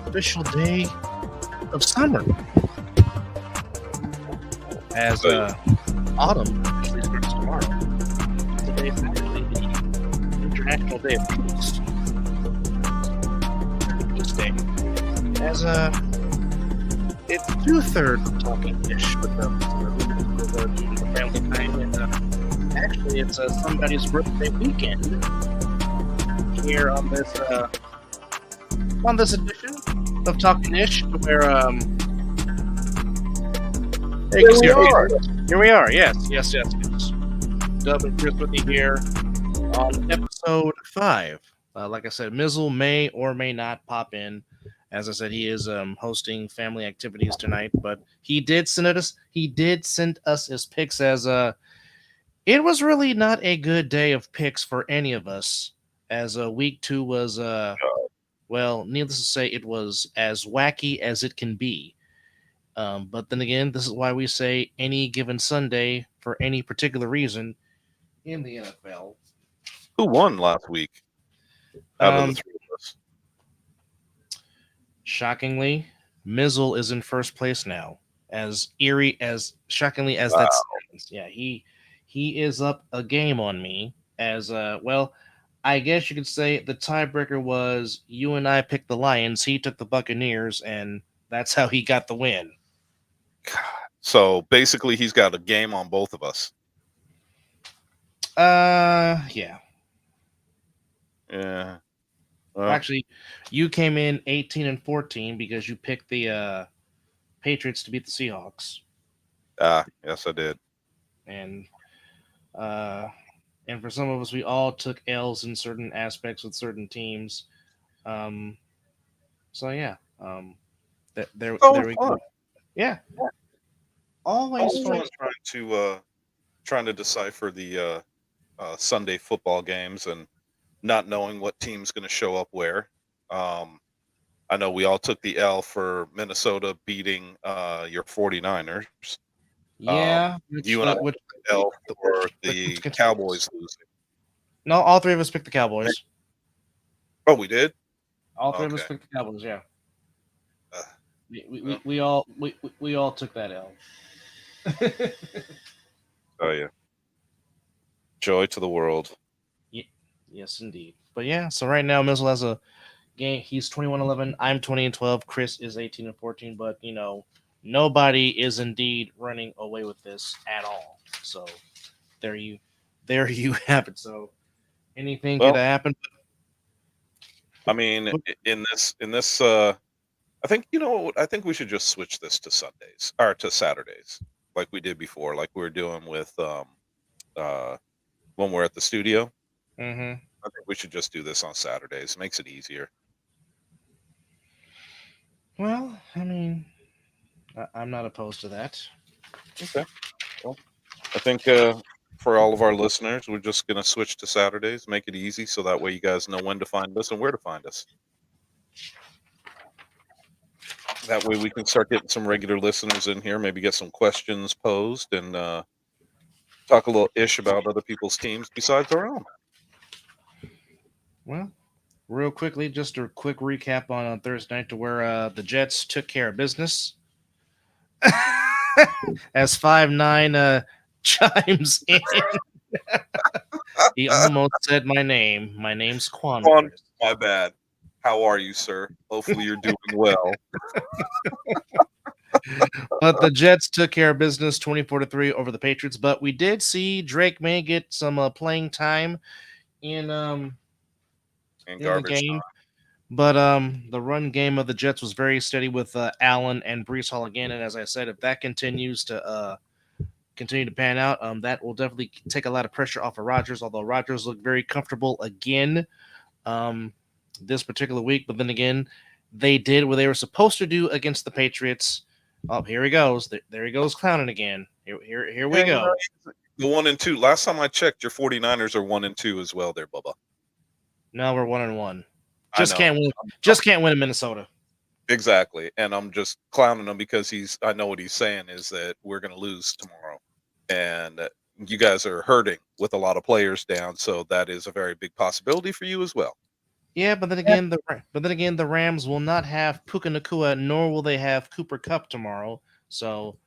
Official day of summer. As autumn actually starts tomorrow. Today is actually the International Day of Peace. Peace Day. As it's 2/3 of talking-ish with the family time, and actually it's somebody's birthday weekend here on this edition of Talking-ish, where here we are. Yes. Dub and Chris with you here on episode 5. Like I said, Mizzle may or may not pop in. As I said, he is hosting family activities tonight, but he did send us his picks as it was really not a good day of picks for any of us, as week 2 was well, needless to say, it was as wacky as it can be. But then again, this is why we say any given Sunday for any particular reason in the NFL. Who won last week out of the three of us? Shockingly, Mizzle is in first place now. As shockingly as that sounds. Yeah, he is up a game on me. As well, I guess you could say the tiebreaker was you and I picked the Lions, he took the Buccaneers, and that's how he got the win. So basically, he's got a game on both of us. Yeah. Yeah. Well, actually, you came in 18-14 because you picked the Patriots to beat the Seahawks. Yes, I did. And for some of us, we all took L's in certain aspects with certain teams. So yeah. There we go. Yeah. Always fun. Trying to decipher the Sunday football games and not knowing what team's going to show up where. I know we all took the L for Minnesota beating your 49ers. Yeah. You and I took the L for the Cowboys losing. No, all three of us picked the Cowboys. Oh, we did? All three of us picked the Cowboys, yeah. We all took that L. Oh yeah. Joy to the world. Yes, indeed. But yeah, so right now Mizzle has a game. He's 21-11. I'm 20-12. Chris is 18-14. But nobody is indeed running away with this at all. So there you have it. So anything could happen. I mean, in this. I think I think we should just switch this to Sundays or to Saturdays, like we did before, like we were doing with when we're at the studio. Mm-hmm. I think we should just do this on Saturdays. It makes it easier. Well, I mean, I'm not opposed to that. Okay. Well, I think for all of our listeners, we're just going to switch to Saturdays, make it easy, so that way you guys know when to find us and where to find us. That way we can start getting some regular listeners in here, maybe get some questions posed, and talk a little ish about other people's teams besides our own. Well, real quickly, just a quick recap on Thursday night to where the Jets took care of business. As 5'9" chimes in. He almost said my name. My name's Quan. My bad. How are you, sir? Hopefully you're doing well. But the Jets took care of business 24-3 over the Patriots. But we did see Drake May get some playing time in the game. Time. But the run game of the Jets was very steady with Allen and Breece Hall again. And as I said, if that continues to pan out, that will definitely take a lot of pressure off of Rodgers, although Rodgers looked very comfortable again this particular week. But then again, they did what they were supposed to do against the Patriots. Oh, here he goes. There he goes clowning again. Here we go. The 1-2. Last time I checked, your 49ers are 1-2 as well there, Bubba. No, we're 1-1. Just can't win in Minnesota. Exactly. And I'm just clowning him because I know what he's saying is that we're going to lose tomorrow. And you guys are hurting with a lot of players down, so that is a very big possibility for you as well. Yeah, but then again, the Rams will not have Puka Nakua, nor will they have Cooper Cup tomorrow. So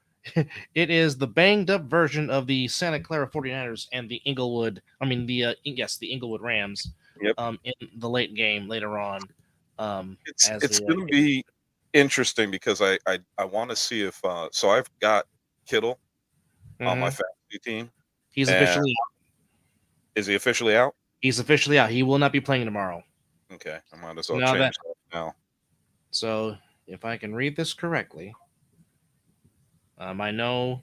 it is the banged up version of the Santa Clara 49ers and the Inglewood. I mean the Inglewood Rams. Yep. In the late game later on. As It's we going to be interesting because I want to see if so I've got Kittle on my Mhm. fantasy team, He's and officially is he officially out? he's officially out. He will not be playing tomorrow. Okay, I might as So well now that change that now. so if I can read this correctly, I know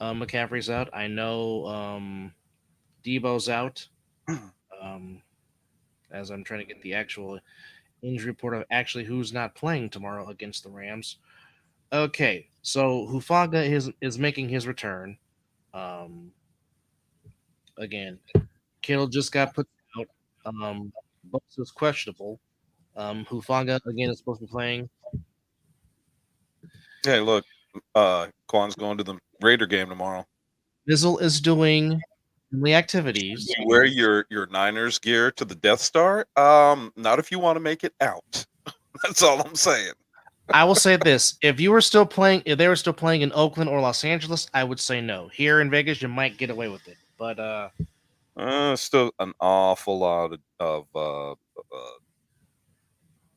McCaffrey's out. I know Debo's out. Um, as I'm trying to get the actual injury report of actually who's not playing tomorrow against the Rams. Okay, so Hufaga is making his return. Um, again, Kittle just got put out. Books is questionable. Hufaga again is supposed to be playing. Hey, look, Quan's going to the Raider game tomorrow. Mizzle is doing the activities. You wear your Niners gear to the Death Star? Not if you want to make it out. That's all I'm saying. I will say this: if you were still playing, if they were still playing in Oakland or Los Angeles, I would say no. Here in Vegas, you might get away with it, but Still an awful lot of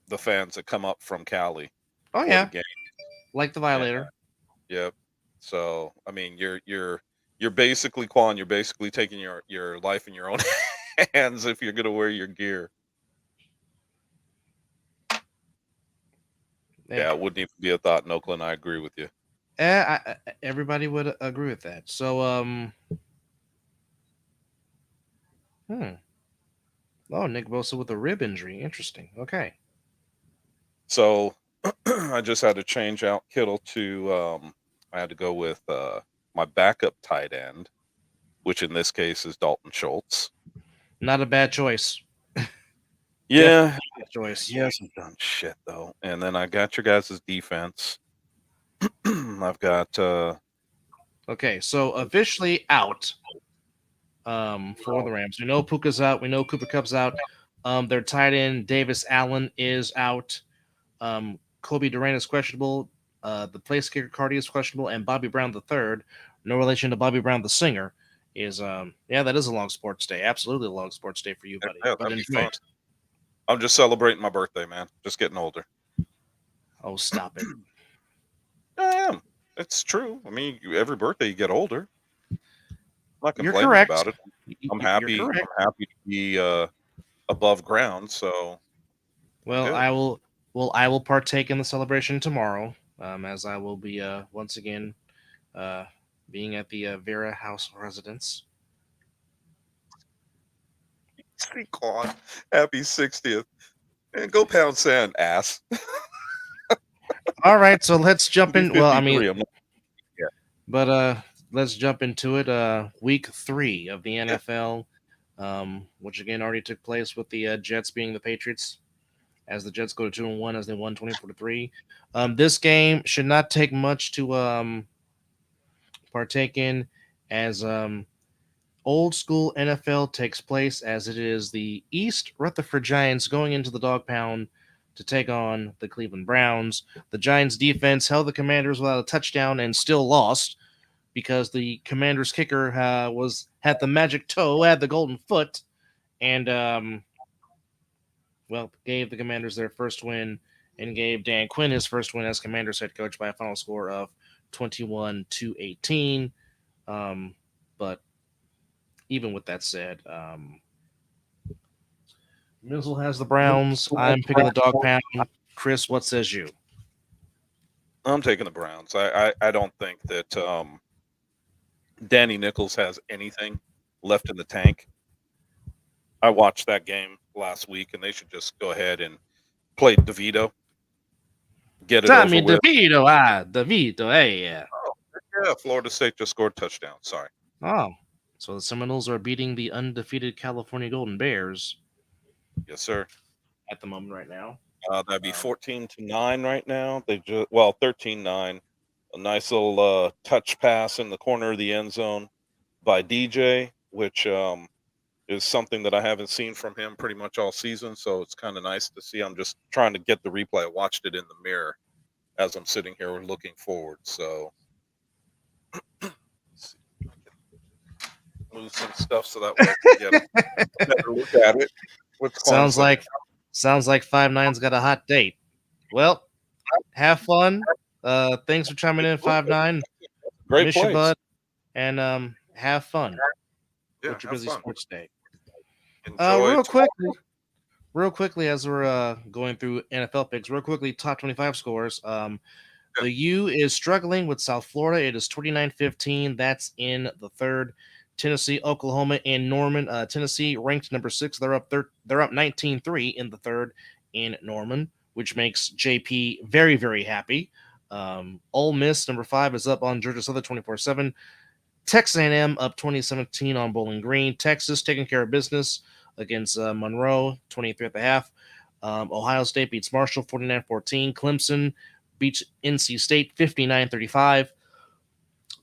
the fans that come up from Cali oh for the yeah, game. like the Yeah, Violator. yep. So I mean, you're basically Quan. You're basically taking your life in your own hands if you're gonna wear your gear. Yeah, Yeah, it wouldn't even be a thought in Oakland. I agree with you. everybody would agree with that. So hmm. Oh, Nick Bosa with a rib injury. Interesting. Okay. So I just had to change out Kittle to I had to go with my backup tight end, which in this case is Dalton Schultz. Not a bad choice. Yeah, Definitely a bad choice. he hasn't done shit though. And then I got your guys' defense. I've got Okay, so officially out for the Rams. We know Puka's out. We know Cooper Cup's out. Their tight end Davis Allen is out. Kobe Durant is questionable. The place kicker Cardi is questionable, and Bobby Brown the third, no relation to Bobby Brown the singer, is yeah, that is a long sports day. Absolutely a long sports day for you, buddy. yeah, But that'd be enjoy fun. it. I'm just celebrating my birthday, man. Just getting older. Oh, stop it. I am. It's true. I mean, every birthday you get older. I'm not You're complaining correct. about it. I'm You're happy. correct. I'm happy to be above ground, so I'm Well, good. I will partake in the celebration tomorrow, as I will be once again uh, being at the Vera House residence. Speak on. Happy 60th. And go pound sand, ass. All right, so let's jump Be in. Well, I mean, 53. I'm not yet. but let's jump into it. Week 3 of the NFL, which again already took place with the Jets being the Patriots, as the Jets go to 2-1 as they won 24-3. This game should not take much to partake in, as old school NFL takes place, as it is the East Rutherford Giants going into the dog pound to take on the Cleveland Browns. The Giants defense held the Commanders without a touchdown and still lost because the Commanders kicker had the magic toe, had the golden foot, and well, gave the Commanders their first win and gave Dan Quinn his first win as Commanders head coach by a final score of 21-18. But even with that said, Mizzle has the Browns. I'm picking the dog pound. Chris, what says you? I'm taking the Browns. I don't think that Danny Nichols has anything left in the tank. I watched that game last week, and they should just go ahead and play DeVito, get it over Tommy with. DeVito, DeVito, hey, yeah. Oh, yeah, Florida State just scored a touchdown. Sorry. Oh, so the Seminoles are beating the undefeated California Golden Bears Yes, sir. at the moment right now. That'd be Um, 14-9 right now. They just 13-9. A nice little touch pass in the corner of the end zone. by DJ, which is something that I haven't seen from him pretty much all season. So it's kind of nice to see. I'm just trying to get the replay. I watched it in the mirror as I'm sitting here looking forward. So let's see if I can move some stuff so that way I can get a better look at it. What's Sounds Kwanzaa? like sounds like 5'9's got a hot date. Well, have fun. Thanks for chiming in, 5'9. Great Miss you, place. bud, and have fun Yeah, with your have busy fun. sports day. Enjoy Real tomorrow. quickly, real quickly, as we're going through NFL picks, real quickly, top 25 scores. Yeah. The U is struggling with South Florida. It is 29-15. That's in the third. Tennessee, Oklahoma, and Norman. Tennessee ranked number 6. They're up 19-3 in the third in Norman, which makes JP very, very happy. Ole Miss, number 5, is up on Georgia Southern 24-7. Texas A&M up 2017 on Bowling Green. Texas taking care of business against Monroe, 23 at the half. Ohio State beats Marshall 49-14. Clemson beats NC State 59-35.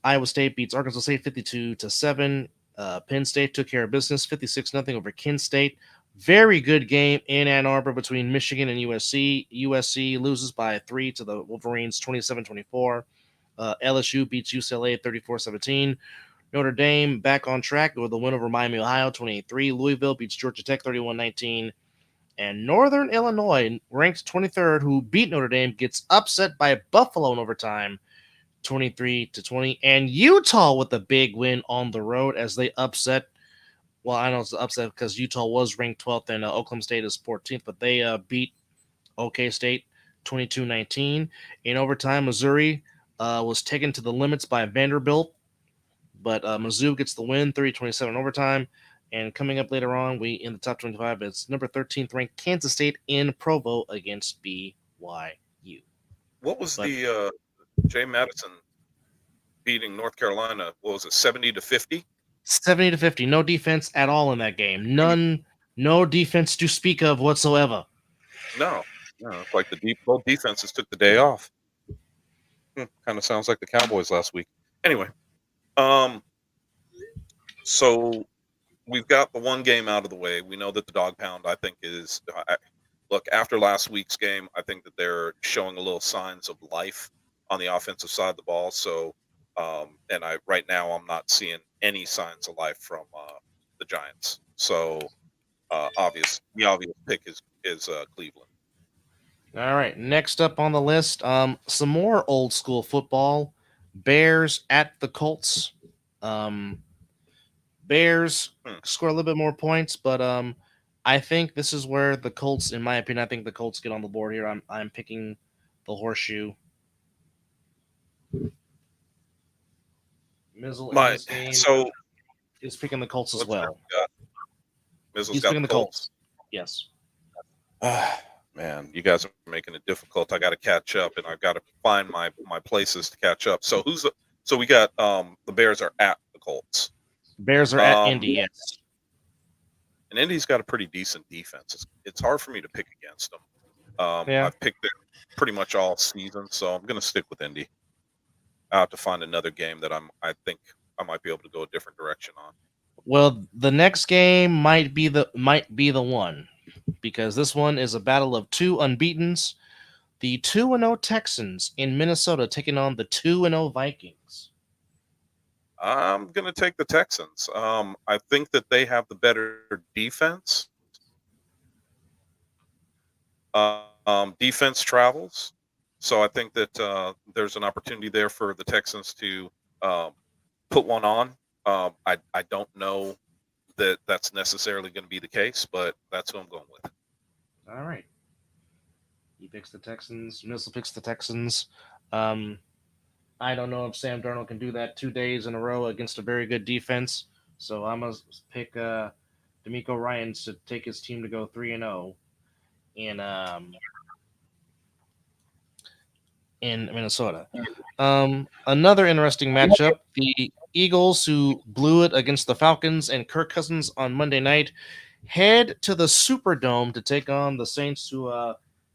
Iowa State beats Arkansas State 52-7. Penn State took care of business 56-0 over Kent State. Very good game in Ann Arbor between Michigan and USC. USC loses by 3 to the Wolverines 27-24. LSU beats UCLA 34-17. Notre Dame back on track with a win over Miami, Ohio 28-3. Louisville beats Georgia Tech 31-19. And Northern Illinois, ranked 23rd, who beat Notre Dame, gets upset by Buffalo in overtime 23-20. And Utah with a big win on the road as they upset. Well, I know it's an upset because Utah was ranked 12th and Oklahoma State is 14th, but they beat OK State 22-19. In overtime, Missouri was taken to the limits by Vanderbilt, but Mizzou gets the win 30-27 in overtime. And coming up later on, we in the top 25, it's number 13th ranked Kansas State in Provo against BYU. What was But the Jay Madison beating North Carolina? What was it, 70-50? 70-50, no defense at all in that game. None, no defense to speak of whatsoever. No, it's like both defenses took the day off. Kind of sounds like the Cowboys last week. Anyway, so we've got the one game out of the way. We know that the dog pound, I think, is look, after last week's game, I think that they're showing a little signs of life on the offensive side of the ball. So, and right now I'm not seeing any signs of life from the Giants. So, the obvious pick is Cleveland. All right, next up on the list, some more old school football. Bears at the Colts. Bears score a little bit more points, but I think this is where the Colts, in my opinion, I think the Colts get on the board here. I'm picking the horseshoe. Mizzle in this game is picking the Colts as well. Mizzle's He's got picking the Colts. Yes. Man, you guys are making it difficult. I got to catch up, and I've got to find my places to catch up. So we got the Bears are at the Colts. Bears are at Indy, yes. And Indy's got a pretty decent defense. It's hard for me to pick against them. I've picked it pretty much all season, so I'm going to stick with Indy. I have to find another game that I think I might be able to go a different direction on. Well, the next game might be the one, because this one is a battle of two unbeatens. The 2-0 Texans in Minnesota taking on the 2-0 Vikings. I'm going to take the Texans. I think that they have the better defense. Defense travels. So I think that there's an opportunity there for the Texans to put one on. I don't know that that's necessarily going to be the case, but that's who I'm going with. All right. He picks the Texans. Mizzle picks the Texans. I don't know if Sam Darnold can do that 2 days in a row against a very good defense. So I'm going to pick D'Amico Ryans to take his team to go 3-0 in Minnesota. Another interesting matchup, the Eagles, who blew it against the Falcons and Kirk Cousins on Monday night, head to the Superdome to take on the Saints, who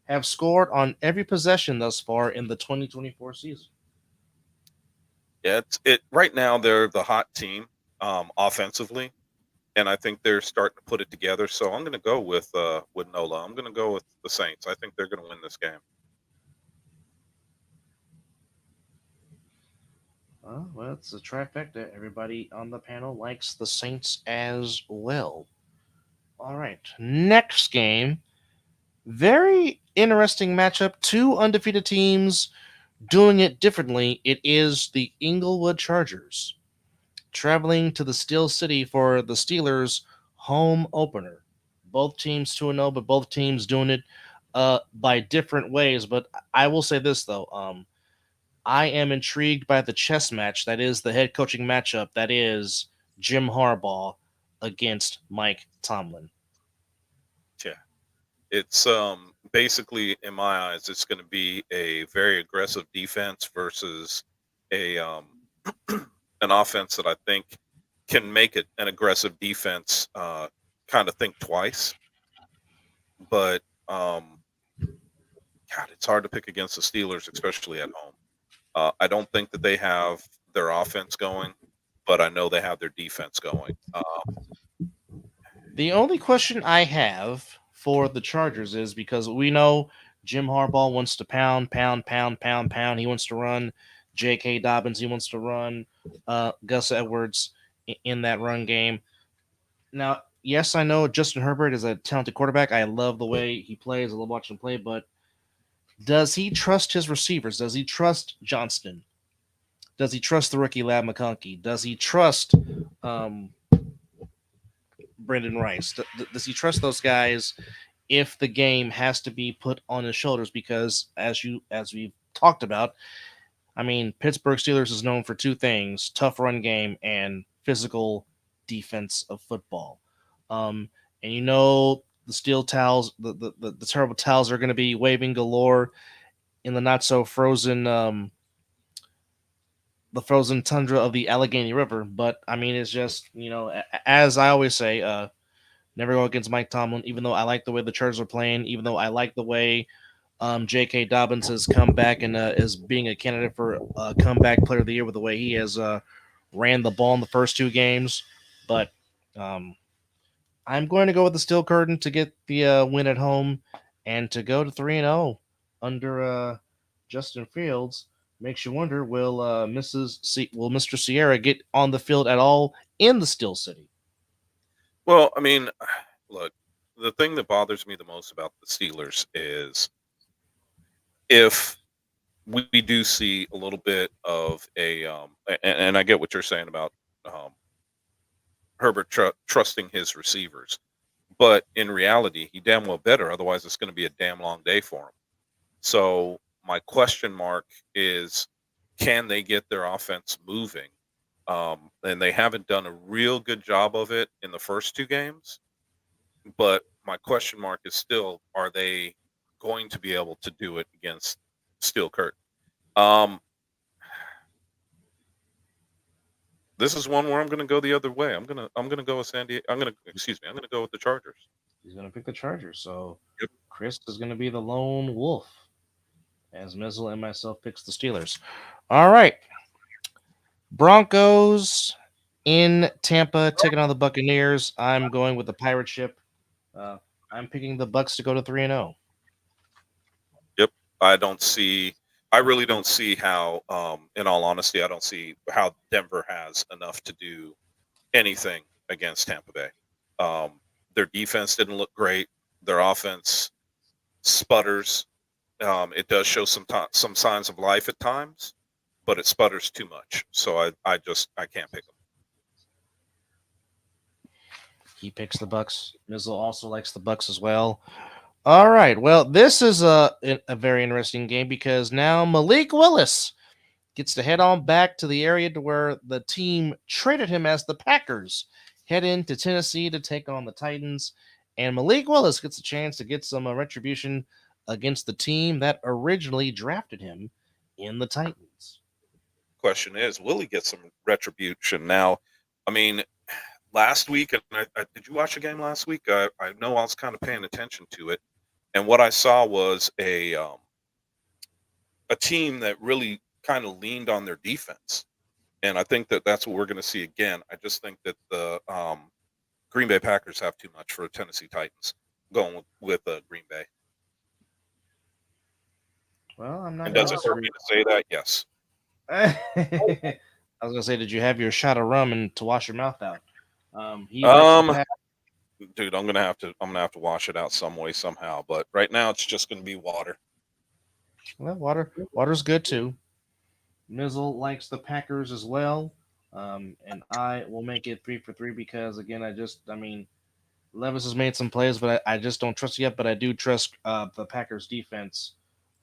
have scored on every possession thus far in the 2024 season. Yeah, right now they're the hot team. offensively, and I think they're starting to put it together. So I'm going to go with Nola. I'm going to go with the Saints. I think they're going to win this game. Well, it's a trifecta. Everybody on the panel likes the Saints as well. All right, next game. Very interesting matchup. Two undefeated teams doing it differently. It is the Inglewood Chargers traveling to the Steel City for the Steelers' home opener. Both teams 2-0, but both teams doing it by different ways. But I will say this, though. I am intrigued by the chess match that is the head coaching matchup that is Jim Harbaugh against Mike Tomlin. Yeah. It's basically in my eyes, it's going to be a very aggressive defense versus a an offense that I think can make it an aggressive defense kind of think twice. But God, it's hard to pick against the Steelers, especially at home. I don't think that they have their offense going, but I know they have their defense going. The only question I have for the Chargers is because we know Jim Harbaugh wants to pound, pound, pound, pound, pound. He wants to run J.K. Dobbins. He wants to run Gus Edwards in that run game. Now, yes, I know Justin Herbert is a talented quarterback. I love the way he plays. I love watching him play. But does he trust his receivers? Does he trust Johnston? Does he trust the rookie Lab McConkey? Does he trust um, Brendan Rice? Does he trust those guys if the game has to be put on his shoulders? Because as we've talked about, I mean, Pittsburgh Steelers is known for two things: tough run game and physical defense of football. And you know the steel towels, the terrible towels are going to be waving galore in the not so frozen the frozen tundra of the Allegheny River. But I mean, it's just as I always say, never go against Mike Tomlin. Even though I like the way the Chargers are playing, even though I like the way J.K. Dobbins has come back and is being a candidate for comeback player of the year with the way he has ran the ball in the first two games. But um, I'm going to go with the steel curtain to get the win at home and to go to 3-0 under Justin Fields. Makes you wonder, will Mr. Sierra get on the field at all in the Steel City? Well, I mean, look, the thing that bothers me the most about the Steelers is if we do see a little bit of and I get what you're saying about um, Herbert trusting his receivers, but in reality, he damn well better. Otherwise, it's going to be a damn long day for him. So my question mark is, can they get their offense moving? And they haven't done a real good job of it in the first two games. But my question mark is still, are they going to be able to do it against Steel Curtain? Um, this is one where I'm going to go the other way. I'm gonna go with San Diego. I'm gonna go with the Chargers. He's going to pick the Chargers. So Yep. Chris is going to be the lone wolf as Mizzle and myself picks the Steelers. All right. Broncos in Tampa taking on the Buccaneers. I'm going with the pirate ship. Uh, I'm picking the Bucks to go to 3-0. Yep. I don't see. I really don't see how. In all honesty, I don't see how Denver has enough to do anything against Tampa Bay. Um, their defense didn't look great. Their offense sputters. It does show some signs of life at times, but it sputters too much. So I can't pick them. He picks the Bucks. Mizzle also likes the Bucks as well. All right. Well, this is a very interesting game because now Malik Willis gets to head on back to the area to where the team traded him as the Packers head into Tennessee to take on the Titans. And Malik Willis gets a chance to get some retribution against the team that originally drafted him in the Titans. Question is, will he get some retribution now? I mean, last week, and did you watch the game last week? I know I was kind of paying attention to it, and what I saw was a team that really kind of leaned on their defense, And I think that that's what we're going to see again. I just think that the Green Bay Packers have too much for Tennessee Titans. Going with Green Bay. Well, I'm not And going does to it hurt disagree. me to say that? Yes. I was going to say, did you have your shot of rum and to wash your mouth out? He likes the Um, pack. dude, I'm gonna have to wash it out some way somehow. But right now, it's just gonna be water. Well, water's good too. Mizzle likes the Packers as well. And I will make it 3 for 3 because again, I mean, Levis has made some plays, but I just don't trust it yet. But I do trust the Packers defense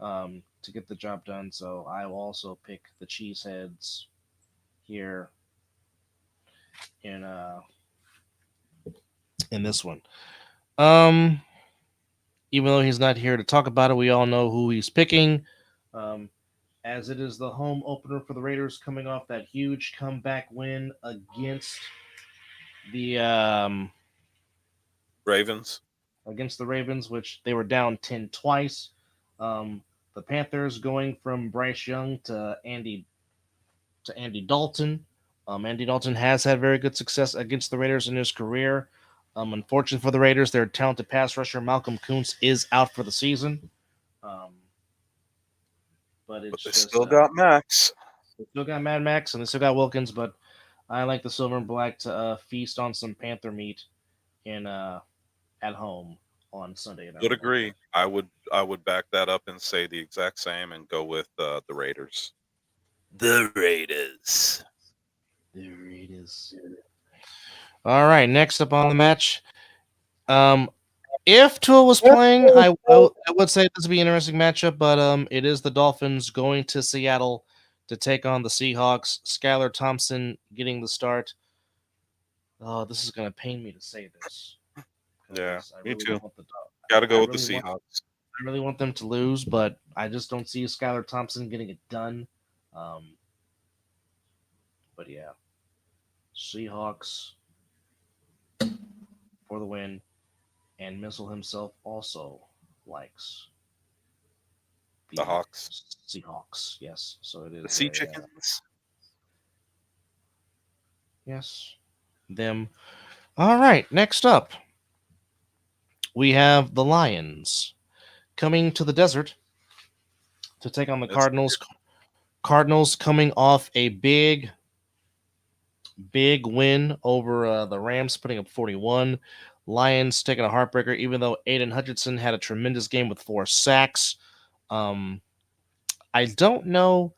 to get the job done. So I will also pick the Cheeseheads here in uh in this one. Um, Even though he's not here to talk about it, we all know who he's picking. Um, as it is the home opener for the Raiders, coming off that huge comeback win the um, Ravens. against the Ravens, which they were down 10 twice. The Panthers going from Bryce Young to Andy Dalton. Andy Dalton has had very good success against the Raiders in his career. Unfortunately for the Raiders, their talented pass rusher Malcolm Kuntz is out for the season. Um, but But it's they just still got Max. they still got Mad Max and they still got Wilkins. But I like the silver and black to feast on some Panther meat in at home on Sunday in Would Arrowhead. agree. I would back that up and say the exact same and go with the Raiders. The Raiders. There it is. All right, next up on the match. If Tua was playing, I would say this would be an interesting matchup, but it is the Dolphins going to Seattle to take on the Seahawks. Skylar Thompson getting the start. Oh, this is gonna pain me to say this Yeah, because I me really too. want the Got to I go with the really want Seahawks. I really want them to lose, but I just don't see Skylar Thompson getting it done. Um, but yeah, Seahawks for the win, and Missile himself also likes The the Hawks. Seahawks. Yes, so it The is Sea a Chickens. yes, them. All right, next up we have the Lions coming to the desert to take on the That's Cardinals. Cardinals coming off a big win over the Rams, putting up 41. Lions taking a heartbreaker, even though Aiden Hutchinson had a tremendous game with 4 sacks. Um, I don't know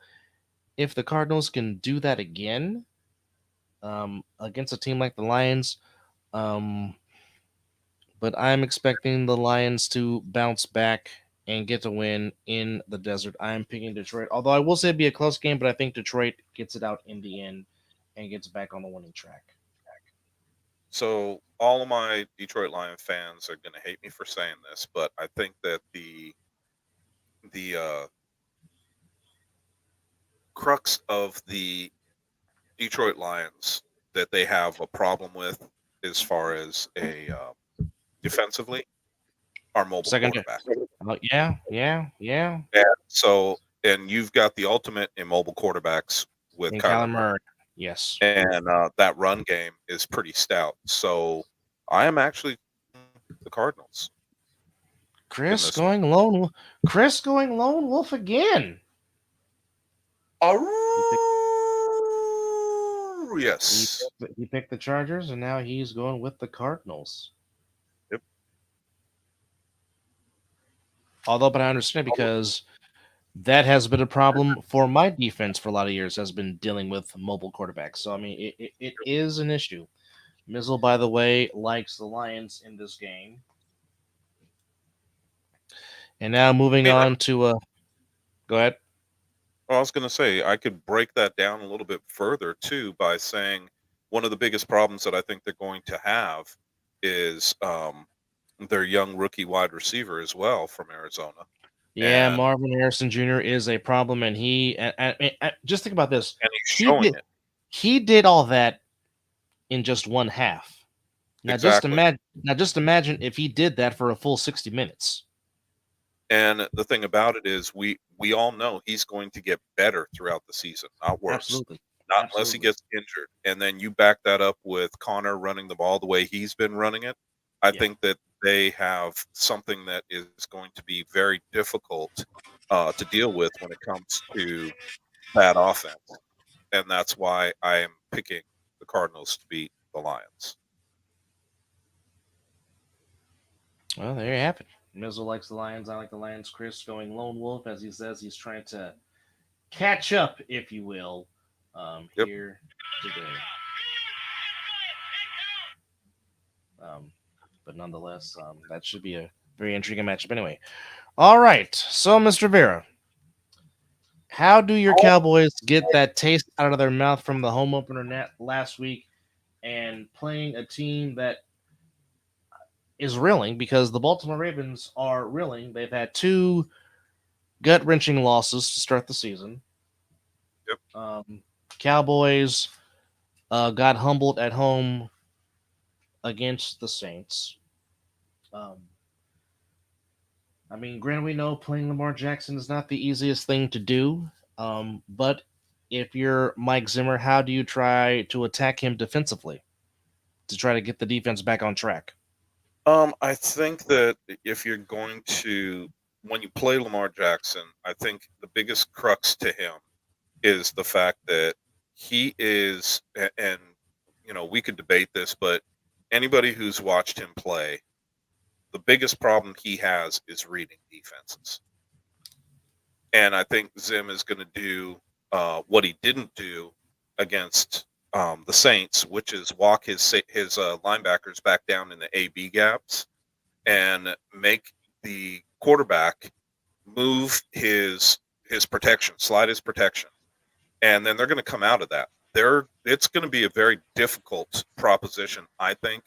if the Cardinals can do that again against a team like the Lions. Um, but I'm expecting the Lions to bounce back and get to win in the desert. I'm picking Detroit, although I will say it'd be a close game, but I think Detroit gets it out in the end and gets back on the winning track. So all of my Detroit Lion fans are going to hate me for saying this, but I think that the crux of the Detroit Lions that they have a problem with, as far as a defensively, are mobile Second, quarterbacks. yeah. And so, and you've got the ultimate in mobile quarterbacks with And Kyler Kyler Murray, Murray, yes. and that run game is pretty stout. So I am actually the Cardinals in Chris this one. going lone. Chris going lone wolf again. He picked, Yes. he picked the Chargers, and now he's going with the Cardinals. Yep. Although, but I understand because that has been a problem for my defense for a lot of years. Has been dealing with mobile quarterbacks. So I mean, it is an issue. Mizzle, by the way, likes the Lions in this game. And now moving I mean, on to go ahead. I was going to say I could break that down a little bit further too by saying one of the biggest problems that I think they're going to have is their young rookie wide receiver as well from Arizona, Yeah, and Marvin Harrison Jr. is a problem, and just think about this. he's He showing did it he did all that in just one half. exactly. Now just imagine if he did that for a full 60 minutes. And the thing about it is, we all know he's going to get better throughout the season, not worse. Absolutely. not unless he Absolutely. gets injured. And then you back that up with Connor running the ball the way he's been running it. I Yeah. think that they have something that is going to be very difficult to deal with when it comes to that offense. And that's why I am picking the Cardinals to beat the Lions. Well, there you have it. Mizzle likes the Lions. I like the Lions. Chris going lone wolf, as he says. He's trying to catch up, if you will, Yep. here today. Um, but nonetheless, that should be a very intriguing matchup anyway. All right. So, Mr. Vera, how do your Cowboys get that taste out of their mouth from the home opener last week and playing a team that is reeling because the Baltimore Ravens are reeling? They've had two gut wrenching losses to start the season. Yep. Cowboys got humbled at home against the Saints. Um, I mean, granted, we know playing Lamar Jackson is not the easiest thing to do, but if you're Mike Zimmer, how do you try to attack him defensively to try to get the defense back on track? I think that if you're going to, when you play Lamar Jackson, I think the biggest crux to him is the fact that he is, and we could debate this, but anybody who's watched him play, the biggest problem he has is reading defenses. And I think Zim is going to do what he didn't do against the Saints, which is walk his linebackers back down in the AB gaps and make the quarterback move his protection, slide his protection, and then they're going to come out of that. It's going to be a very difficult proposition, I think,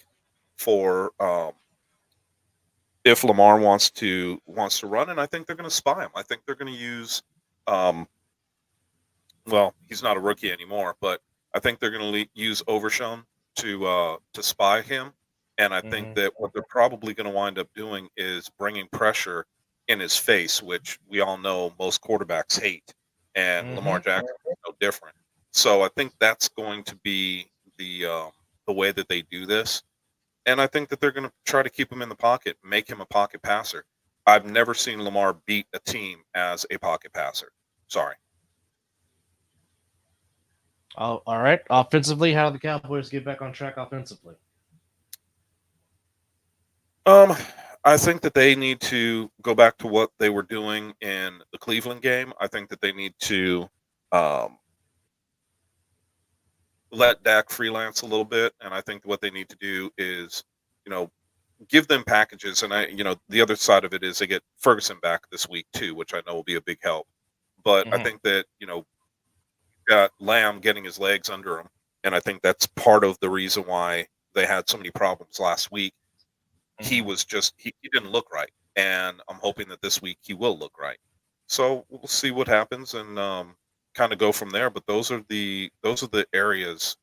for if Lamar wants to run, and I think they're going to spy him. I think they're going to use, um, well, he's not a rookie anymore, but I think they're going to use Overshown to spy him, and I think Mm-hmm. that what they're probably going to wind up doing is bringing pressure in his face, which we all know most quarterbacks hate, and Mm-hmm. Lamar Jackson is no different. So I think that's going to be the way that they do this, and I think that they're going to try to keep him in the pocket, make him a pocket passer. I've never seen Lamar beat a team as a pocket passer. Sorry. All right. Offensively, how do the Cowboys get back on track offensively? Um, I think that they need to go back to what they were doing in the Cleveland game. I think that they need to um, let Dak freelance a little bit, and I think what they need to do is, you know, give them packages. And the other side of it is they get Ferguson back this week too, which I know will be a big help. But I Mm-hmm. think that got Lamb getting his legs under him, and I think that's part of the reason why they had so many problems last week. He Mm-hmm. was just he didn't look right, and I'm hoping that this week he will look right. So we'll see what happens and kind of go from there. But those are the areas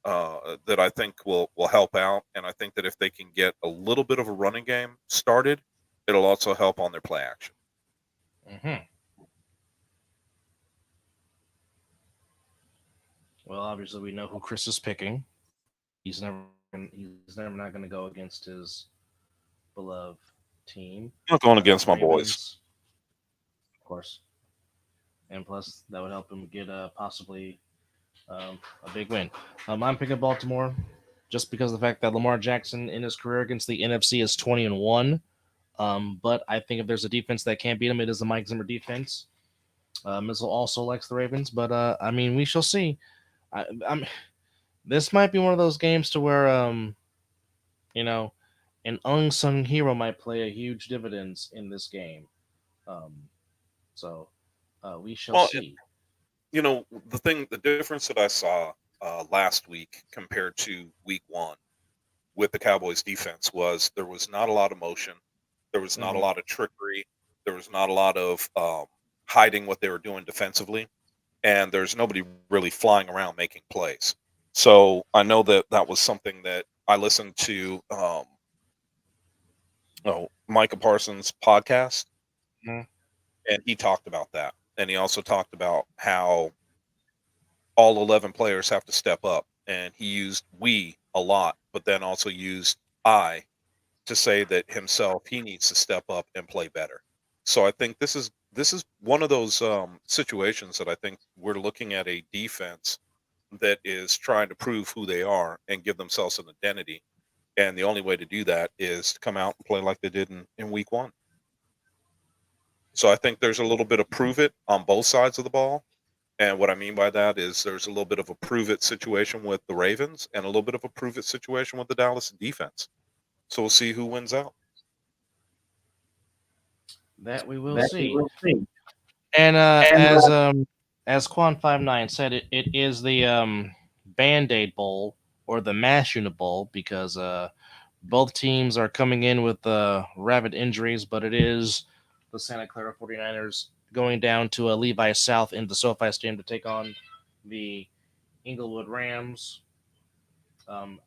that I think will help out, and I think that if they can get a little bit of a running game started, it'll also help on their play action. Mm-hmm. Well, obviously, we know who Chris is picking. He's never not going to go against his beloved team, I'm not going the against my boys. Ravens, of course. And plus, that would help him get possibly a big win. I'm picking Baltimore just because of the fact that Lamar Jackson in his career against the NFC is 20-1. But I think if there's a defense that can't beat him, it is the Mike Zimmer defense. Mizzle also likes the Ravens, but I mean, we shall see. I'm This might be one of those games to where you know an unsung hero might play a huge dividends in this game. Um, so we shall Well, see. the difference that I saw last week compared to week one with the Cowboys defense was there was not a lot of motion. There was not a Hmm. lot of trickery. There was not a lot of hiding what they were doing defensively. And there's nobody really flying around making plays. So I know that that was something that I listened to Micah Parsons' podcast, Hmm. and he talked about that. And he also talked about how all 11 players have to step up. And he used we a lot, but then also used I to say that himself he needs to step up and play better. So I think this is one of those situations that I think we're looking at a defense that is trying to prove who they are and give themselves an identity. And the only way to do that is to come out and play like they did in week one. So I think there's a little bit of prove it on both sides of the ball. And what I mean by that is there's a little bit of a prove it situation with the Ravens and a little bit of a prove it situation with the Dallas defense. So we'll see who wins out. That we will That we see. will see. And And as Quan59 said, it is the Band-Aid Bowl or the Mash Unit Bowl because both teams are coming in with rabid injuries, but it is the Santa Clara 49ers going down to Levi South into SoFi Stadium to take on the Inglewood Rams. Um,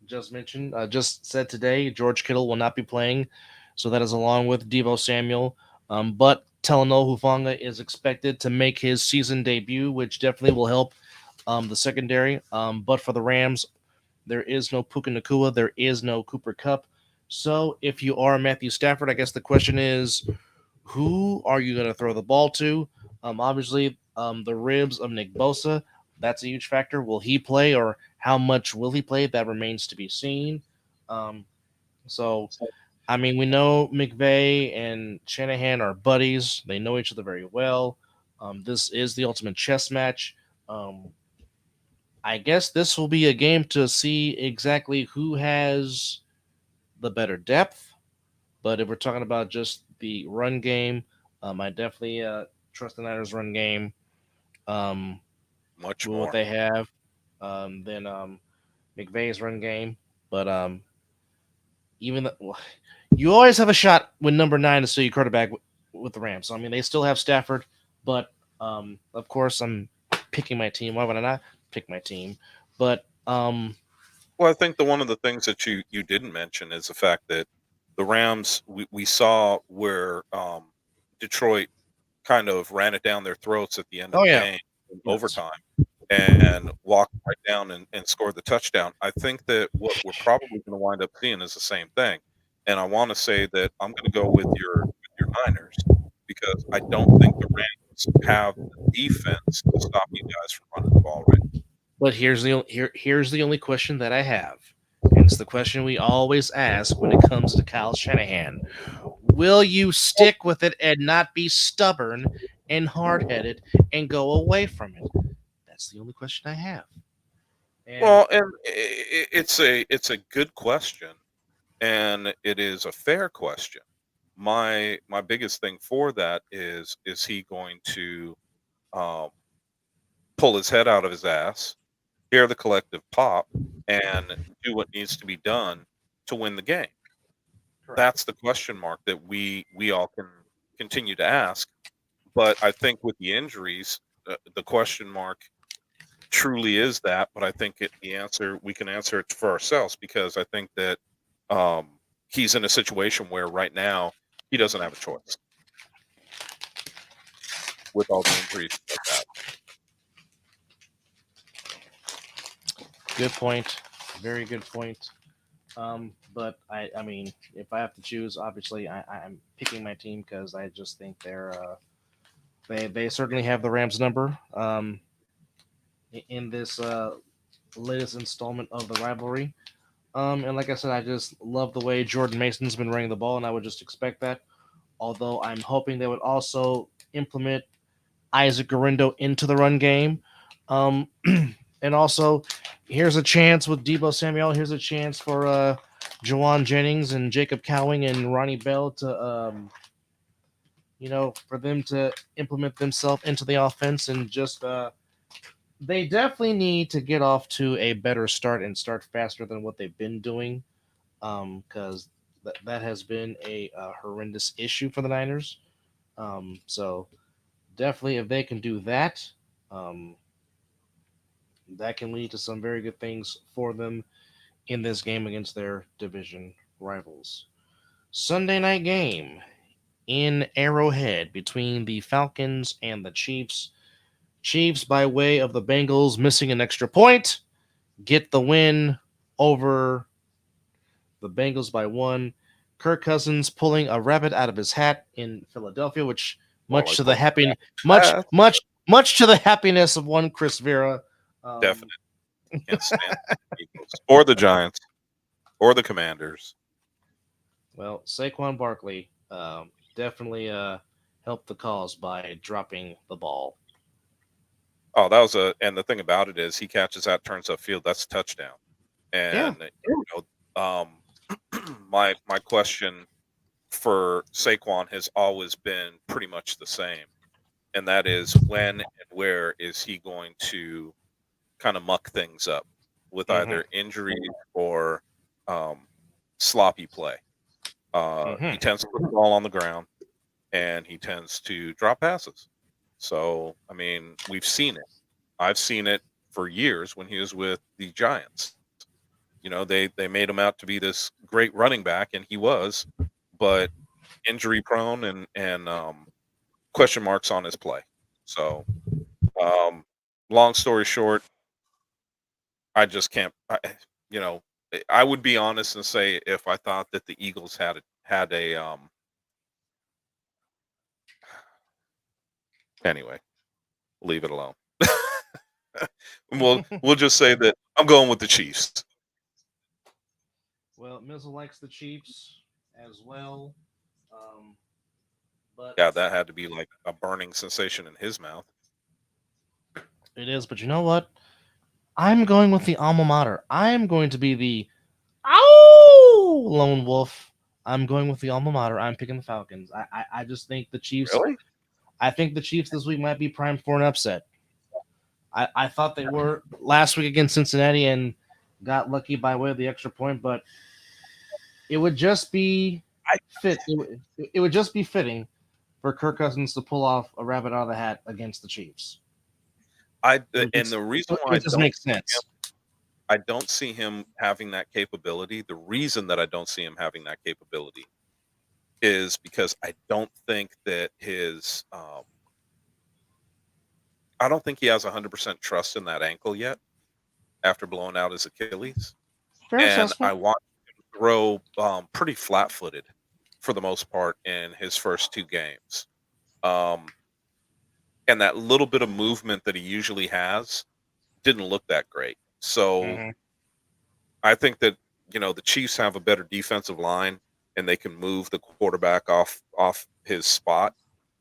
just said today, George Kittle will not be playing, so that is along with Devo Samuel. But Talanoa Hufanga is expected to make his season debut, which definitely will help the secondary. But for the Rams, there is no Puka Nakua, there is no Cooper Cup. So if you are Matthew Stafford, I guess the question is, who are you going to throw the ball to? Obviously, the ribs of Nick Bosa, that's a huge factor. Will he play or how much will he play? That remains to be seen. Um, so, I mean, we know McVay and Shanahan are buddies. They know each other very well. This is the ultimate chess match. Um, I guess this will be a game to see exactly who has the better depth. But if we're talking about just the run game, I definitely trust the Niners' run game um, Much with what more. they have than McVay's run game. But even well, you always have a shot when number 9 is still your quarterback with the Rams. So, I mean, they still have Stafford, but of course, I'm picking my team. Why would I not pick my team? But Well, I think the one of the things that you didn't mention is the fact that the Rams we saw where Detroit kind of ran it down their throats at the end of oh the yeah, game in yes. overtime and walked right down and scored the touchdown. I think that what we're probably going to wind up seeing is the same thing. And I want to say that I'm going to go with your Niners because I don't think the Rams have the defense to stop you guys from running the ball right. But here's the only question that I have. And it's the question we always ask when it comes to Kyle Shanahan. Will you stick with it and not be stubborn and hard headed and go away from it? That's the only question I have. And Well, and it's a good question, and it is a fair question. My biggest thing for that is he going to um, pull his head out of his ass, hear the collective pop, and do what needs to be done to win the game? correct. That's the question mark that we all can continue to ask. But I think with the injuries, the question mark truly is that. But I think the answer we can answer it for ourselves because I think that um, he's in a situation where right now he doesn't have a choice with all the injuries like that. Good point. Very good point. But I mean, if I have to choose, obviously I'm picking my team because I just think they certainly have the Rams number in this latest installment of the rivalry. And like I said, I just love the way Jordan Mason's been running the ball, and I would just expect that. Although I'm hoping they would also implement Isaac Garindo into the run game. Um, and also, here's a chance with Debo Samuel. Here's a chance for Jawan Jennings and Jacob Cowing and Ronnie Bell to, for them to implement themselves into the offense and just they definitely need to get off to a better start and start faster than what they've been doing because that has been a horrendous issue for the Niners. So definitely, if they can do that, um, that can lead to some very good things for them in this game against their division rivals. Sunday night game in Arrowhead between the Falcons and the Chiefs. Chiefs, by way of the Bengals missing an extra point, get the win over the Bengals by one. Kirk Cousins pulling a rabbit out of his hat in Philadelphia, which More much like to the pulling much that. much to the happiness of one Chris Vera. Um, Definitely can't stand the Eagles or the Giants or the Commanders. well, Saquon Barkley definitely helped the cause by dropping the ball. Oh, that was a and the thing about it is he catches that, turns upfield, that's a touchdown. Yeah. And my question for Saquon has always been pretty much the same, and that is when and where is he going to kind of muck things up with Mm-hmm. either injury or um, sloppy play. He Mm-hmm. tends to put the ball on the ground and he tends to drop passes. So, I mean, we've seen it. I've seen it for years when he was with the Giants. They made him out to be this great running back, and he was, but injury prone and question marks on his play. So, um, long story short, I just can't. You know, I would be honest and say if I thought that the Eagles had a anyway, leave it alone. We'll just say that I'm going with the Chiefs. Well, Mizzle likes the Chiefs as well, um, but Yeah, that had to be like a burning sensation in his mouth. it is. But you know what? I'm going with the alma mater. I'm going to be the ow lone wolf. I'm going with the alma mater. I'm picking the Falcons. I just think the Chiefs. Really? I think the Chiefs this week might be primed for an upset. I thought they were last week against Cincinnati and got lucky by way of the extra point, but it would just be I it would just be fitting for Kirk Cousins to pull off a rabbit out of the hat against the Chiefs. I It would and just, the reason it why would just make sense. I don't see him having that capability. The reason that I don't see him having that capability is because I don't think he has 100% trust in that ankle yet after blowing out his Achilles, Fair and I assessment. want him to throw pretty flat-footed for the most part in his first two games. Um, and that little bit of movement that he usually has didn't look that great. So Mm-hmm. I think that the Chiefs have a better defensive line and they can move the quarterback off his spot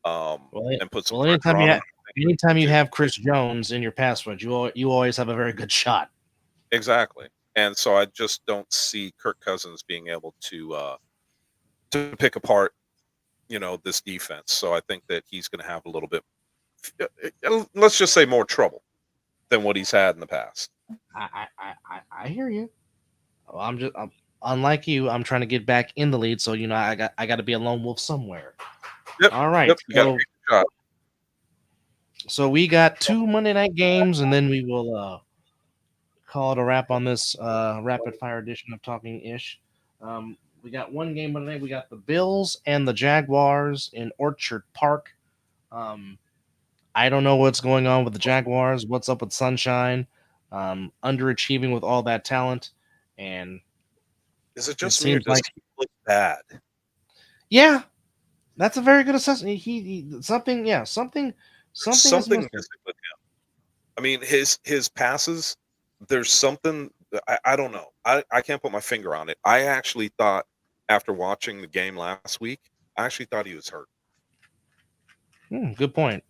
Well, and put some well, pressure on him. I think that anytime they you do. have Chris Jones in your pass rush, you always have a very good shot. Exactly. And so I just don't see Kirk Cousins being able to pick apart this defense. So I think that he's going to have a little bit, let's just say, more trouble than what he's had in the past. I hear you. Well, unlike you. I'm trying to get back in the lead, so I got to be a lone wolf somewhere. Yep. All right, Yep. You got to take a shot. so we got two Monday night games, and then we will call it a wrap on this rapid fire edition of Talking Ish. We got one game Monday. We got the Bills and the Jaguars in Orchard Park. Um, I don't know what's going on with the Jaguars. What's up with Sunshine? Underachieving with all that talent, and Is it it just me or seems does like he look bad? yeah, that's a very good assessment. Something There's something is something missing. missing with him. I mean, his passes. There's something I don't know. I can't put my finger on it. I actually thought after watching the game last week, I actually thought he was hurt. Good point.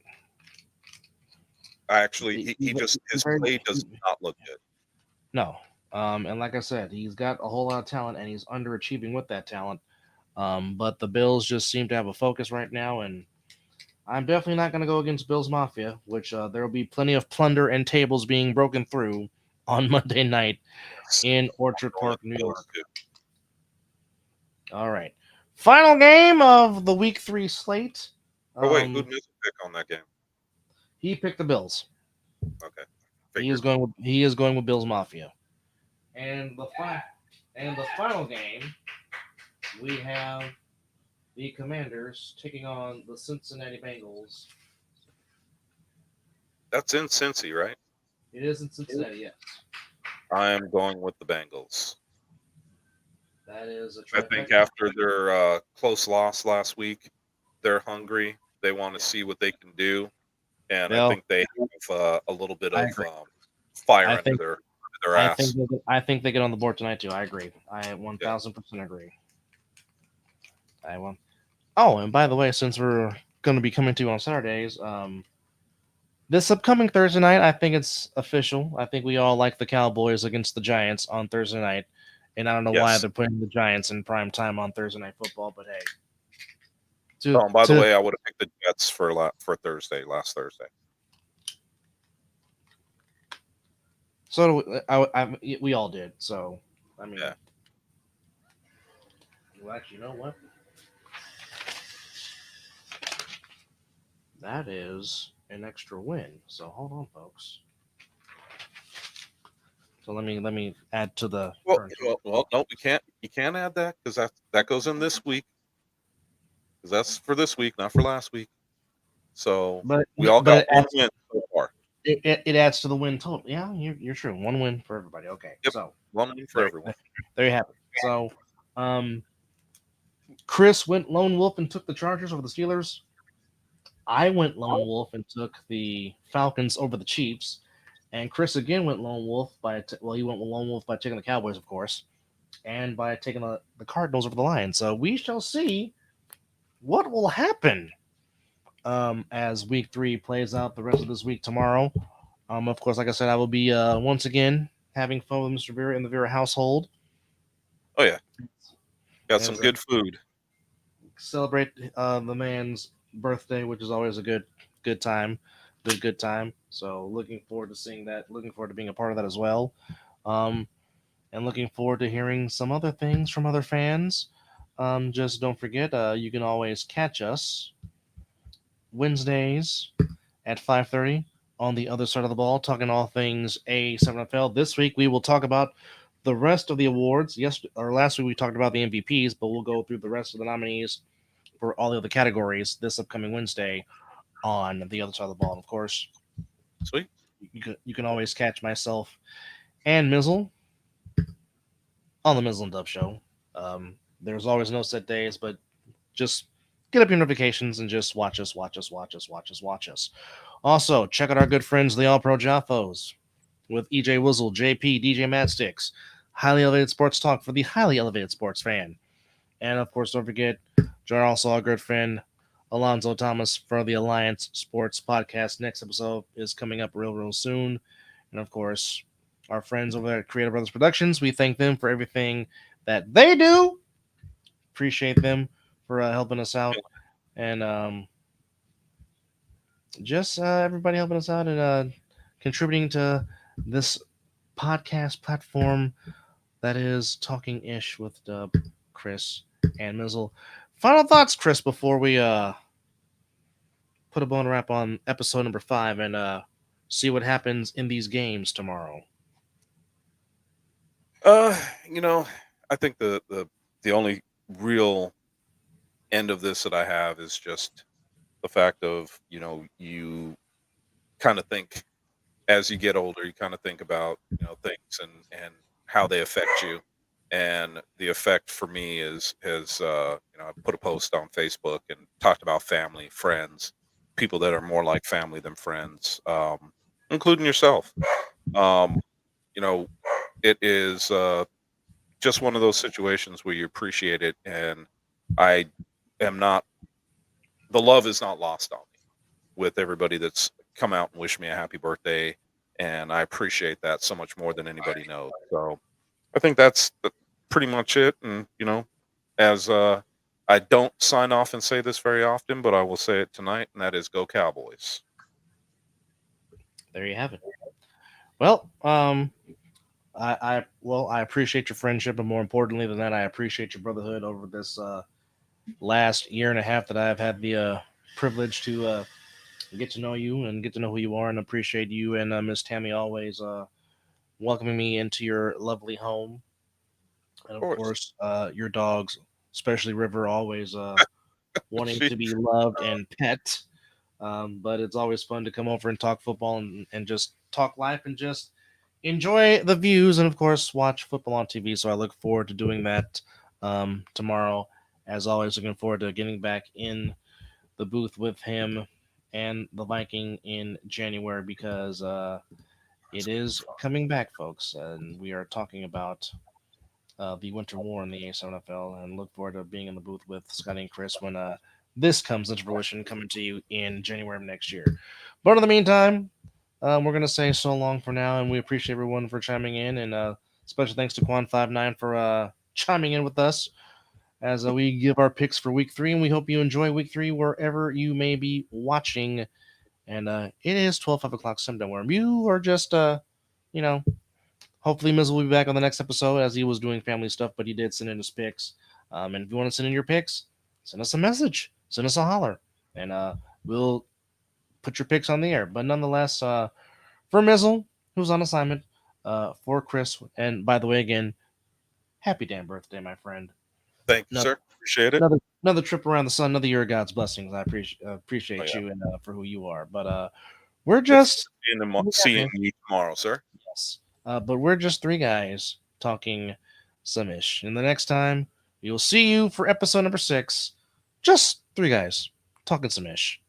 I actually He- he he's just he's his very, play does not look good. no. And like I said, he's got a whole lot of talent, and he's underachieving with that talent. But the Bills just seem to have a focus right now, and I'm definitely not going to go against Bills Mafia, which there will be plenty of plunder and tables being broken through on Monday night Yes. in I'm Orchard going with Park, New the Bills York. too. All right. Final game of the Week 3 slate. Oh wait, who'd Um, miss a pick on that game? he picked the Bills. Okay, He is figured. going with Bills Mafia. And the final game, we have the Commanders taking on the Cincinnati Bengals. That's in Cincy, right? It is in Cincinnati, yes. I am going with the Bengals. That is a I think trifecta. after their close loss last week, they're hungry. They want to Yeah. see what they can do, and I Well, think they have a little bit I of agree. fire I under think their I think ass. I think they get on the board tonight too. I agree. I Yeah. 1000% agree. I want. Oh, and by the way, since we're going to be coming to you on Saturdays, this upcoming Thursday night, I think it's official. I think we all like the Cowboys against the Giants on Thursday night, and I don't know why Yes. they're putting the Giants in prime time on Thursday night football, but hey, Oh, and by the to way, I would have picked the Jets for Thursday, last Thursday. so we all did. So I mean, Yeah. well, actually, you know what? That is an extra win. So hold on, folks. So let me add to the Well, current total. well, no, we can't. You can't add that because that goes in this week. Because that's for this week, not for last week. So But we all but got it one adds win so far. it adds to the win total. Yeah, you're true. One win for everybody. Okay, Yep, so one win for there everyone. there you have it. So um, Chris went lone wolf and took the Chargers over the Steelers. I went lone wolf and took the Falcons over the Chiefs. And Chris again went lone wolf he went lone wolf by taking the Cowboys, of course, and by taking the Cardinals over the Lions. So we shall see what will happen as Week 3 plays out the rest of this week tomorrow. Of course, like I said, I will be once again having fun with Mr. Vera in the Vera household Oh yeah, got some as good food. celebrate the man's birthday, which is always a good time, good time. So looking forward to seeing that. Looking forward to being a part of that as well, um, and looking forward to hearing some other things from other fans. Just don't forget, you can always catch us Wednesdays at 5:30 on the other side of the ball, talking all things A7FL. This week we will talk about the rest of the awards. Yes, or last week we talked about the MVPs, but we'll go through the rest of the nominees for all the other categories this upcoming Wednesday on the other side of the ball. And of course, Sweet. you can always catch myself and Mizzle on the Mizzle and Dub Show. There's always no set days, but just get up your notifications and just watch us, watch us, watch us, watch us, watch us. Also, check out our good friends, the All Pro Jaffos, with EJ Wizzle, JP, DJ Madsticks, highly elevated sports talk for the highly elevated sports fan. And of course, don't forget, join also our good friend Alonzo Thomas for the Alliance Sports Podcast. Next episode is coming up real soon. And of course, our friends over there at Creative Brothers Productions, we thank them for everything that they do. Appreciate them for helping us out. And just everybody helping us out and contributing to this podcast platform that is Talking Ish with Dub, Chris, and Mizzle. Final thoughts, Chris, before we put a bone wrap on episode number 5 and see what happens in these games tomorrow. Uh, you know, I think the only real end of this that I have is just the fact of you kind of think as you get older, you kind of think about things and how they affect you. And the effect for me is I put a post on Facebook and talked about family, friends, people that are more like family than friends, including yourself. Um, you know, it is just one of those situations where you appreciate it, and I am not. The love is not lost on me with everybody that's come out and wished me a happy birthday, and I appreciate that so much more than anybody knows. So I think that's pretty much it. And as I don't sign off and say this very often, but I will say it tonight, and that is go Cowboys. There you have it. Well, I appreciate your friendship, and more importantly than that, I appreciate your brotherhood over this last year and a half that I've had the privilege to get to know you and get to know who you are, and appreciate you and Miss Tammy always welcoming me into your lovely home, and Of of course, course your dogs, especially River, always wanting she to be loved and pet. But it's always fun to come over and talk football and just talk life and just enjoy the views and, of course, watch football on TV. So I look forward to doing that tomorrow. As always, looking forward to getting back in the booth with him and the Viking in January because it is coming back, folks. And we are talking about the Winter War in the ASFL, and look forward to being in the booth with Scotty and Chris when this comes into fruition, coming to you in January of next year. But in the meantime, we're gonna say so long for now, and we appreciate everyone for chiming in, and special thanks to Quan59 for chiming in with us as we give our picks for Week 3, and we hope you enjoy Week 3 wherever you may be watching. And it is 5 o'clock Sunday, where you are just, you know, hopefully, Miz will be back on the next episode as he was doing family stuff, but he did send in his picks. And if you want to send in your picks, send us a message, send us a holler, and we'll put your picks on the air. But nonetheless, for Mizzle, who's on assignment, for Chris, and by the way, again, happy damn birthday, my friend. Thank you, Another, sir. Appreciate it. another trip around the sun, another year of God's blessings. I Oh, appreciate yeah. you and for who you are. But we're Look forward just to seeing you tomorrow, sir. yes. But we're just three guys talking some ish. And the next time you'll see you for episode number 6, just three guys talking some ish.